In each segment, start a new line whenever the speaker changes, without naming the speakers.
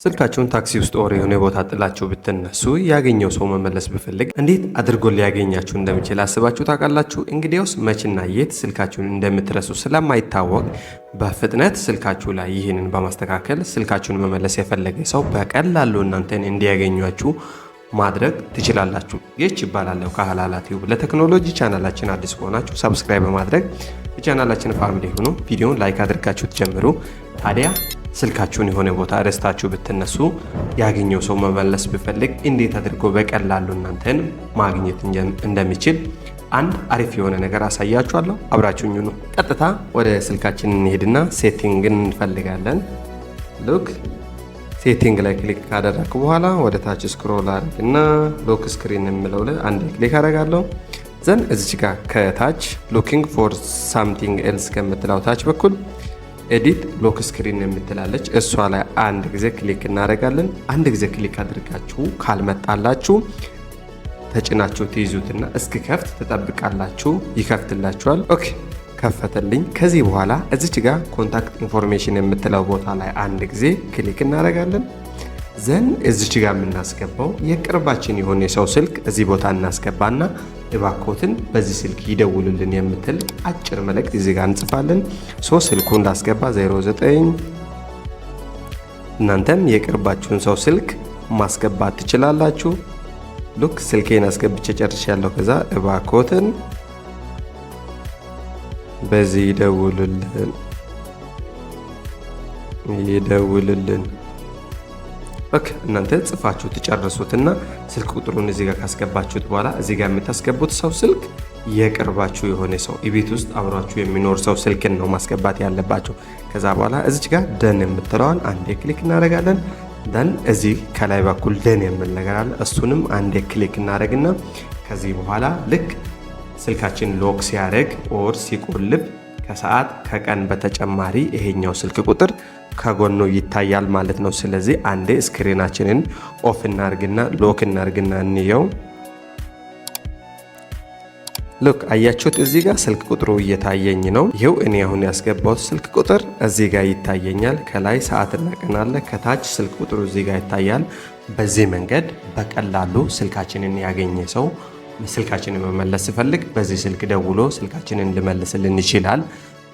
ስልካችሁን ታክሲ ውስጥ ወር የሆነ ቦታ ጥላችሁ ብትነሱ ያገኘው ሰው መመለስ ቢፈልግ እንዴት አድርጎ ሊያገኛችሁ እንደሚችል አስባችሁ ታውቃላችሁ? እንግዲያውስ መቼና የት ስልካችሁን እንደምትረሱ ስለማይታወቅ በፍጥነት ስልካችሁ ላይ ይህንን በማስተካከል ስልካችሁን መመለስ የፈለገ ሰው በቀላሉ እናንተን እንዲያገኟችሁ ማድረግ ትችላላችሁ። ይህች ይባላለሁ ከሃላላ ቲዩብ። ለቴክኖሎጂ ቻናላችን አዲስ ከሆናችሁ ሰብስክራይብ በማድረግ የቻናላችን ፋሚሊ ሁኑ። ቪዲዮውን ላይክ አድርጋችሁ ትጀምሩ። ታዲያ ስልካችሁን የሆነ ቦታ ረስታችሁ ብትነሱ ያገኘው ሰው መመለስ ቢፈልግ እንዴት አድርጎ በቀላሉ እናንተን ማግኘት እንደሚችል አንድ አሪፍ የሆነ ነገር አሳያችኋለሁ። አብራችሁኝ ነው። ቀጥታ ወደ ስልካችን እንሄድና ሴቲንግን እንፈልጋለን። ሉክ ሴቲንግ ላይ ክሊክ ካደረኩ በኋላ ወደ ታች ስክሮል አድርግና ሎክ ስክሪን የሚለው ላይ አንድ ክሊክ አደርጋለሁ። ዘን እዚች ጋር ከታች ሉኪንግ ፎር ሳምቲንግ ኤልስ ከምትለው ታች በኩል ኤዲት ሎክ ስክሪን የምትላለች እሷ ላይ አንድ ጊዜ ክሊክ እናደርጋለን። አንድ ጊዜ ክሊክ አድርጋችሁ ካልመጣላችሁ ተጭናችሁ ትይዙትና እስኪከፍት ትጠብቃላችሁ። ይከፍትላችኋል። ኦኬ ከፈተልኝ። ከዚህ በኋላ እዚች ጋር ኮንታክት ኢንፎርሜሽን የምትለው ቦታ ላይ አንድ ጊዜ ክሊክ እናደርጋለን። ዘን እዚች ጋር የምናስገባው የቅርባችን የሆነ የሰው ስልክ እዚህ ቦታ እናስገባና እባኮትን በዚህ ስልክ ይደውሉልን የምትል አጭር መልእክት እዚህ ጋር እንጽፋለን። ስልኩን ላስገባ 09። እናንተም የቅርባችሁን ሰው ስልክ ማስገባት ትችላላችሁ። ሉክ ስልኬን አስገብቼ ጨርሻለሁ። ከዛ እባኮትን በዚህ ይደውሉልን። ኦኬ እናንተ ጽፋችሁ ትጨርሱትና ስልክ ቁጥሩን እዚህ ጋር ካስገባችሁት በኋላ እዚህ ጋር የምታስገቡት ሰው ስልክ የቅርባችሁ የሆነ ሰው ቤት ውስጥ አብሯችሁ የሚኖር ሰው ስልክን ነው ማስገባት ያለባችሁ። ከዛ በኋላ እዚች ጋር ደን የምትለዋን አንዴ ክሊክ እናደርጋለን። ደን እዚህ ከላይ በኩል ደን የሚል ነገር አለ። እሱንም አንዴ ክሊክ እናደርግና ከዚህ በኋላ ልክ ስልካችን ሎክ ሲያደርግ ኦር ሲቆልብ ከሰዓት ከቀን በተጨማሪ ይሄኛው ስልክ ቁጥር ከጎኑ ይታያል ማለት ነው። ስለዚህ አንዴ ስክሪናችንን ኦፍ እናርግና ሎክ እናርግና እንየው። ሉክ አያችሁት? እዚህ ጋር ስልክ ቁጥሩ እየታየኝ ነው። ይሄው እኔ አሁን ያስገባሁት ስልክ ቁጥር እዚህ ጋር ይታየኛል። ከላይ ሰዓትና ቀን አለ፣ ከታች ስልክ ቁጥሩ እዚህ ጋር ይታያል። በዚህ መንገድ በቀላሉ ስልካችንን ያገኘ ሰው ስልካችንን መመለስ ሲፈልግ በዚህ ስልክ ደውሎ ስልካችንን ሊመልስልን ይችላል።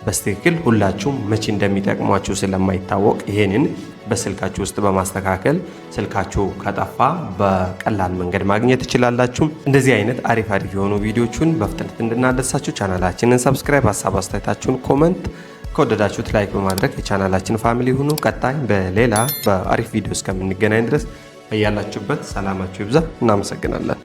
በስትክክል ሁላችሁም መቼ እንደሚጠቅሟችሁ ስለማይታወቅ ይሄንን በስልካችሁ ውስጥ በማስተካከል ስልካችሁ ከጠፋ በቀላል መንገድ ማግኘት ትችላላችሁ። እንደዚህ አይነት አሪፍ የሆኑ ቪዲዮዎችን በፍጥነት እንድናደርሳችሁ ቻናላችንን ሰብስክራይብ፣ ሀሳብ አስተያየታችሁን ኮመንት፣ ከወደዳችሁት ላይክ በማድረግ የቻናላችን ፋሚሊ ሁኑ። ቀጣይ በሌላ በአሪፍ ቪዲዮ እስከምንገናኝ ድረስ በያላችሁበት ሰላማችሁ ይብዛ። እናመሰግናለን።